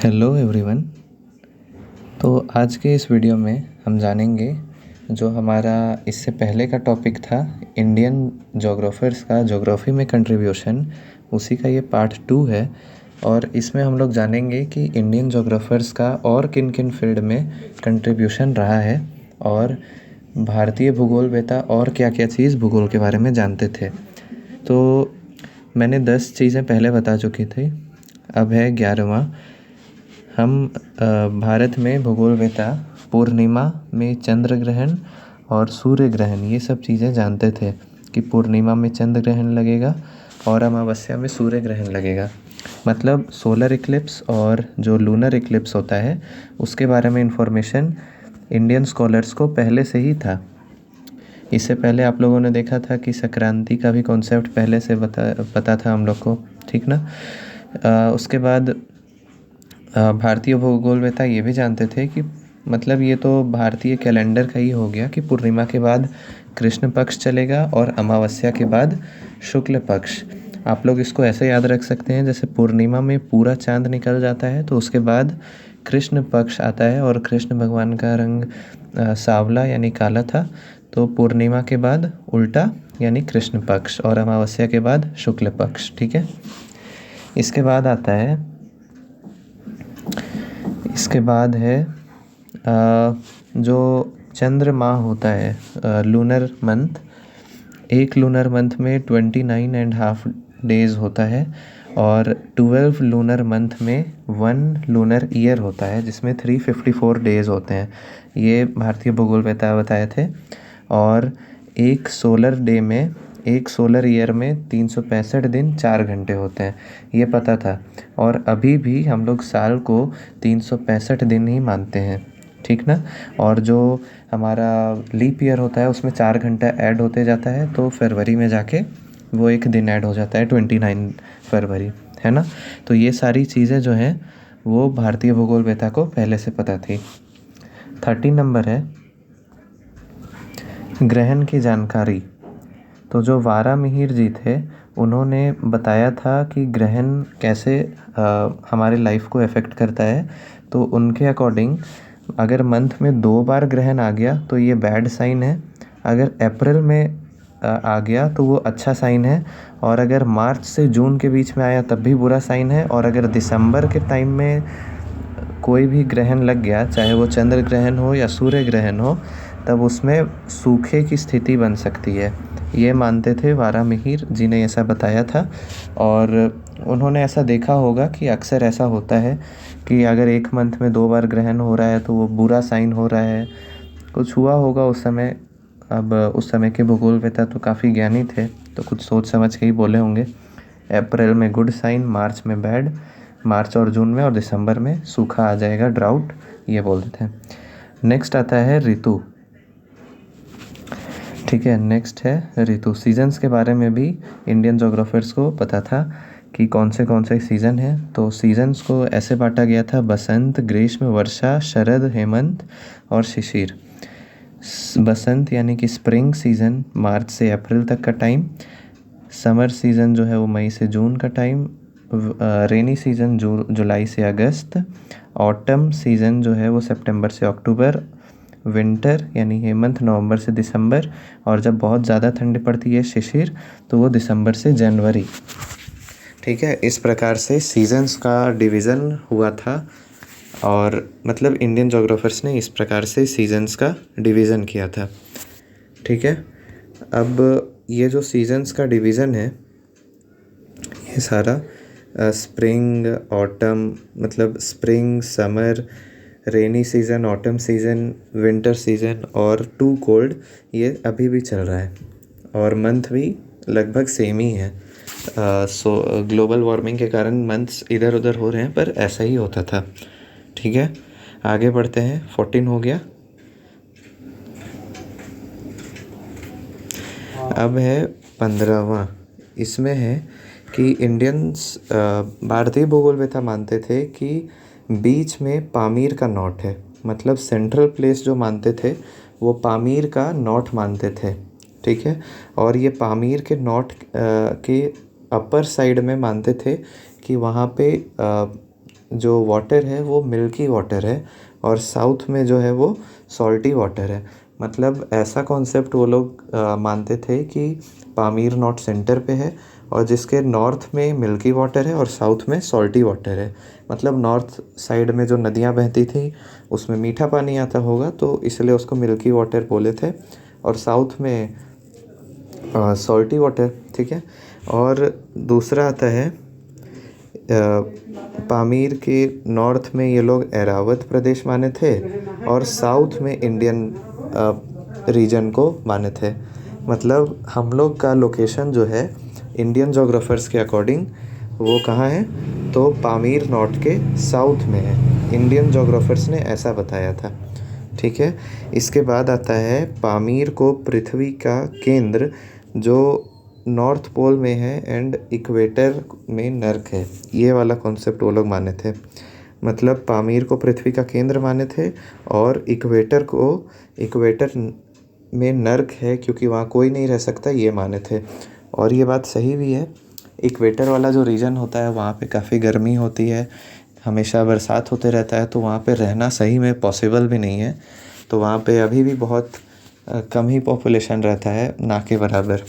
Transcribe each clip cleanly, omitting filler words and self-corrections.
Hello everyone. तो आज के इस वीडियो में हम जानेंगे जो हमारा इससे पहले का टॉपिक था इंडियन जोग्राफर्स का ज्योग्राफी में कंट्रीब्यूशन, उसी का ये पार्ट 2 है। और इसमें हम लोग जानेंगे कि इंडियन जोग्राफर्स का और किन किन फील्ड में कंट्रीब्यूशन रहा है और भारतीय भूगोलवेत्ता और क्या क्या चीज़ भूगोल के बारे में जानते थे। तो मैंने 10 चीज़ें पहले बता चुकी थी, अब है 11वां। हम भारत में भूगोलवेत्ता पूर्णिमा में चंद्र ग्रहण और सूर्य ग्रहण ये सब चीज़ें जानते थे कि पूर्णिमा में चंद्र ग्रहण लगेगा और अमावस्या में सूर्य ग्रहण लगेगा। मतलब सोलर इक्लिप्स और जो लूनर इक्लिप्स होता है उसके बारे में इंफॉर्मेशन इंडियन स्कॉलर्स को पहले से ही था। इससे पहले आप लोगों ने देखा था कि संक्रांति का भी कॉन्सेप्ट पहले से पता था हम लोग को, ठीक ना। उसके बाद भारतीय भूगोलवेत्ता ये भी जानते थे कि मतलब ये तो भारतीय कैलेंडर का ही हो गया कि पूर्णिमा के बाद कृष्ण पक्ष चलेगा और अमावस्या के बाद शुक्ल पक्ष। आप लोग इसको ऐसे याद रख सकते हैं जैसे पूर्णिमा में पूरा चांद निकल जाता है तो उसके बाद कृष्ण पक्ष आता है और कृष्ण भगवान का रंग सांवला यानी काला था, तो पूर्णिमा के बाद उल्टा यानी कृष्ण पक्ष और अमावस्या के बाद शुक्ल पक्ष। ठीक है। इसके बाद आता है जो चंद्रमा होता है लूनर मंथ। एक लूनर मंथ में 29.5 डेज़ होता है और 12 लूनर मंथ में 1 लूनर ईयर होता है जिसमें 354 डेज़ होते हैं। ये भारतीय भूगोलवेत्ता बताए थे। और एक सोलर ईयर में 365 दिन 4 घंटे होते हैं, ये पता था। और अभी भी हम लोग साल को 365 दिन ही मानते हैं, ठीक ना। और जो हमारा लीप ईयर होता है उसमें 4 घंटा ऐड होते जाता है, तो फरवरी में जाके वो एक दिन ऐड हो जाता है, 29 फरवरी, है ना। तो ये सारी चीज़ें जो हैं वो भारतीय भूगोलवेत्ता को पहले से पता थी। 13 नंबर है ग्रहण की जानकारी। तो जो वारामिहिर जी थे उन्होंने बताया था कि ग्रहण कैसे हमारे लाइफ को अफेक्ट करता है। तो उनके अकॉर्डिंग अगर मंथ में 2 बार ग्रहण आ गया तो ये बैड साइन है, अगर अप्रैल में आ गया तो वो अच्छा साइन है, और अगर मार्च से जून के बीच में आया तब भी बुरा साइन है, और अगर दिसंबर के टाइम में कोई भी ग्रहण लग गया, चाहे वो चंद्र ग्रहण हो या सूर्य ग्रहण हो, तब उसमें सूखे की स्थिति बन सकती है। ये मानते थे वारामिहिर जी ने, ऐसा बताया था। और उन्होंने ऐसा देखा होगा कि अक्सर ऐसा होता है कि अगर एक मंथ में 2 बार ग्रहण हो रहा है तो वो बुरा साइन हो रहा है, कुछ हुआ होगा उस समय। अब उस समय के भूगोलवेत्ता तो काफ़ी ज्ञानी थे, तो कुछ सोच समझ के ही बोले होंगे। अप्रैल में गुड साइन, मार्च में बैड, मार्च और जून में और दिसंबर में सूखा आ जाएगा, ड्राउट, ये बोलते थे। नेक्स्ट आता है ऋतु। ठीक है, नेक्स्ट है ऋतु। सीजन्स के बारे में भी इंडियन जोग्राफर्स को पता था कि कौन से सीज़न हैं। तो सीजन्स को ऐसे बांटा गया था: बसंत, ग्रीष्म, वर्षा, शरद, हेमंत और शिशिर। बसंत यानी कि स्प्रिंग सीज़न मार्च से अप्रैल तक का टाइम। समर सीज़न जो है वो मई से जून का टाइम। रेनी सीज़न जुलाई से अगस्त। ऑटम सीज़न जो है वो सितंबर से अक्टूबर। विंटर यानी हेमंत नवंबर से दिसंबर। और जब बहुत ज़्यादा ठंड पड़ती है शिशिर, तो वो दिसंबर से जनवरी। ठीक है, इस प्रकार से सीजन्स का डिवीज़न हुआ था। और मतलब इंडियन जोग्राफर्स ने इस प्रकार से सीजन्स का डिवीज़न किया था। ठीक है, अब ये जो सीजन्स का डिवीज़न है ये सारा स्प्रिंग ऑटम, मतलब spring, summer, rainy season, autumn season, winter season और टू कोल्ड, ये अभी भी चल रहा है। और मंथ भी लगभग सेम ही है। ग्लोबल वार्मिंग के कारण मंथ्स इधर उधर हो रहे हैं, पर ऐसा ही होता था। ठीक है, आगे बढ़ते हैं। 14 हो गया। अब है 15वां। इसमें है कि इंडियंस भारतीय भूगोलवेत्ता मानते थे कि बीच में पामीर का नॉट है, मतलब सेंट्रल प्लेस जो मानते थे वो पामीर का नॉट मानते थे। ठीक है, और ये पामीर के नॉट के अपर साइड में मानते थे कि वहाँ पे जो वाटर है वो मिल्की वाटर है और साउथ में जो है वो सॉल्टी वाटर है। मतलब ऐसा कॉन्सेप्ट वो लोग मानते थे कि पामीर नॉर्थ सेंटर पे है और जिसके नॉर्थ में मिल्की वाटर है और साउथ में सॉल्टी वाटर है। मतलब नॉर्थ साइड में जो नदियाँ बहती थी उसमें मीठा पानी आता होगा तो इसलिए उसको मिल्की वाटर बोले थे, और साउथ में सॉल्टी वाटर। ठीक है। और दूसरा आता है पामीर के नॉर्थ में ये लोग एरावत प्रदेश माने थे और साउथ में इंडियन रीजन को माने थे। मतलब हम लोग का लोकेशन जो है इंडियन जोग्राफर्स के अकॉर्डिंग वो कहाँ है, तो पामीर नॉर्थ के साउथ में है। इंडियन जोग्राफर्स ने ऐसा बताया था। ठीक है। इसके बाद आता है पामीर को पृथ्वी का केंद्र जो नॉर्थ पोल में है एंड इक्वेटर में नर्क है। ये वाला कॉन्सेप्ट वो लोग माने थे। मतलब पामीर को पृथ्वी का केंद्र माने थे और इक्वेटर में नर्क है क्योंकि वहाँ कोई नहीं रह सकता, ये माने थे। और ये बात सही भी है। इक्वेटर वाला जो रीजन होता है वहाँ पे काफ़ी गर्मी होती है, हमेशा बरसात होते रहता है, तो वहाँ पे रहना सही में पॉसिबल भी नहीं है। तो वहाँ पे अभी भी बहुत कम ही पॉपुलेशन रहता है, ना के बराबर।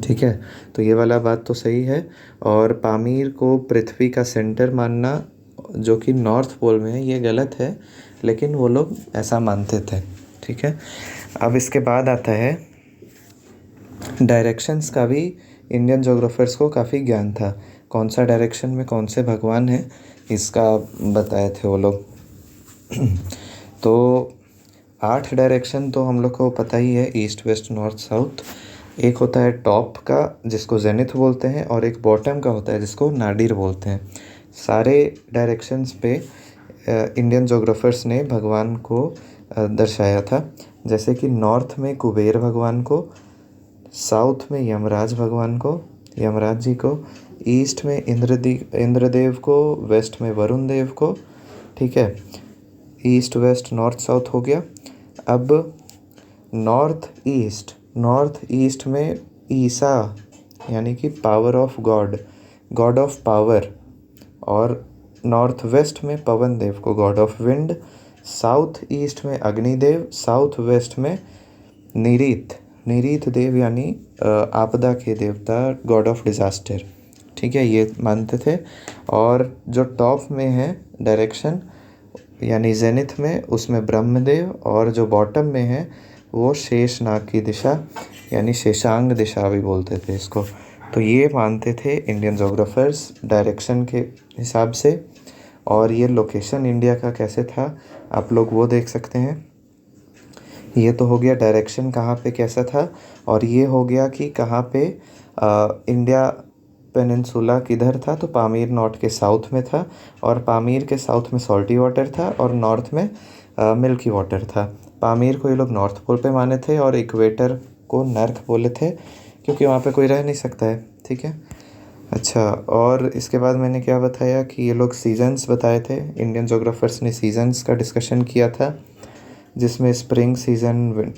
ठीक है। तो ये वाला बात तो सही है। और पामीर को पृथ्वी का सेंटर मानना जो कि नॉर्थ पोल में है ये गलत है, लेकिन वो लोग ऐसा मानते थे। ठीक है। अब इसके बाद आता है डायरेक्शंस का भी इंडियन जोग्राफर्स को काफ़ी ज्ञान था। कौन सा डायरेक्शन में कौन से भगवान हैं इसका बताए थे वो लोग। तो 8 डायरेक्शन तो हम लोग को पता ही है, ईस्ट वेस्ट नॉर्थ साउथ। एक होता है टॉप का जिसको जेनिथ बोलते हैं और एक बॉटम का होता है जिसको नाडिर बोलते हैं। सारे डायरेक्शंस पे इंडियन जोग्राफर्स ने भगवान को दर्शाया था। जैसे कि नॉर्थ में कुबेर भगवान को, साउथ में यमराज भगवान को, यमराज जी को, ईस्ट में इंद्रदेव को, वेस्ट में वरुण देव को। ठीक है। ईस्ट वेस्ट नॉर्थ साउथ हो गया। अब नॉर्थ ईस्ट में ईसा यानी कि power of God, God of power, और नॉर्थ वेस्ट में पवन देव को, God of wind. South east में अग्निदेव, साउथ वेस्ट में निरीथ देव यानी आपदा के देवता, गॉड ऑफ डिज़ास्टर। ठीक है, ये मानते थे। और जो टॉप में है डायरेक्शन यानी जेनिथ में, उसमें ब्रह्मदेव, और जो बॉटम में है वो शेषनाग की दिशा यानी शेषांग दिशा भी बोलते थे इसको। तो ये मानते थे इंडियन जोग्राफर्स डायरेक्शन के हिसाब से। और ये लोकेशन इंडिया का कैसे था आप लोग वो देख सकते हैं। ये तो हो गया डायरेक्शन कहाँ पे कैसा था, और ये हो गया कि कहाँ पे इंडिया पेनिनसुला किधर था। तो पामीर नॉर्थ के साउथ में था, और पामीर के साउथ में सॉल्टी वाटर था और नॉर्थ में मिल्की वाटर था। पामीर को ये लोग नॉर्थ पोल पे माने थे और इक्वेटर को नर्क बोले थे क्योंकि वहाँ पे कोई रह नहीं सकता है। ठीक है। अच्छा, और इसके बाद मैंने क्या बताया कि ये लोग सीजन्स बताए थे। इंडियन जोग्राफर्स ने सीजन्स का डिस्कशन किया था जिसमें spring season,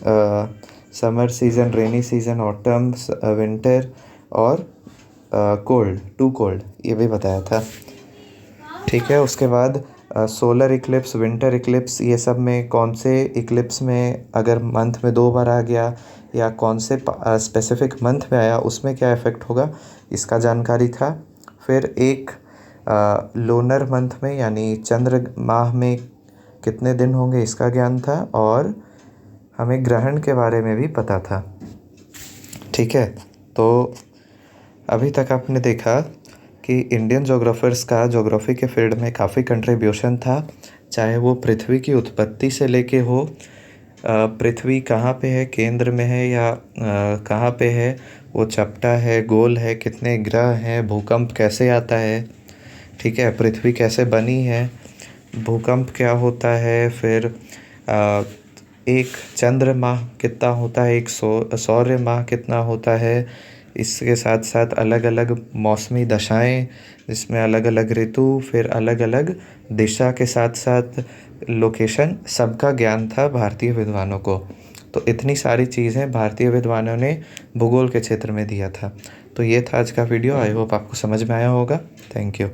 summer season, rainy season, autumn, winter और टू कोल्ड, ये भी बताया था। ठीक है। उसके बाद सोलर इक्लिप्स, विंटर इक्लिप्स, ये सब में कौन से इक्लिप्स में अगर मंथ में 2 बार आ गया या कौन से स्पेसिफिक मंथ में आया उसमें क्या इफ़ेक्ट होगा, इसका जानकारी था। फिर एक लोनर मंथ में यानी चंद्र माह में कितने दिन होंगे इसका ज्ञान था, और हमें ग्रहण के बारे में भी पता था। ठीक है। तो अभी तक आपने देखा कि इंडियन जोग्राफर्स का ज्योग्राफी के फील्ड में काफ़ी कंट्रीब्यूशन था, चाहे वो पृथ्वी की उत्पत्ति से लेके हो, पृथ्वी कहाँ पे है, केंद्र में है या कहाँ पे है, वो चपटा है, गोल है, कितने ग्रह हैं, भूकंप कैसे आता है। ठीक है। पृथ्वी कैसे बनी है, भूकंप क्या होता है, फिर एक चंद्र माह कितना होता है, एक सौर्य माह कितना होता है। इसके साथ साथ अलग अलग मौसमी दशाएं जिसमें अलग अलग ऋतु, फिर अलग अलग दिशा के साथ साथ लोकेशन, सबका ज्ञान था भारतीय विद्वानों को। तो इतनी सारी चीज़ें भारतीय विद्वानों ने भूगोल के क्षेत्र में दिया था। तो ये था आज का वीडियो। आई होप आपको समझ में आया होगा। Thank you.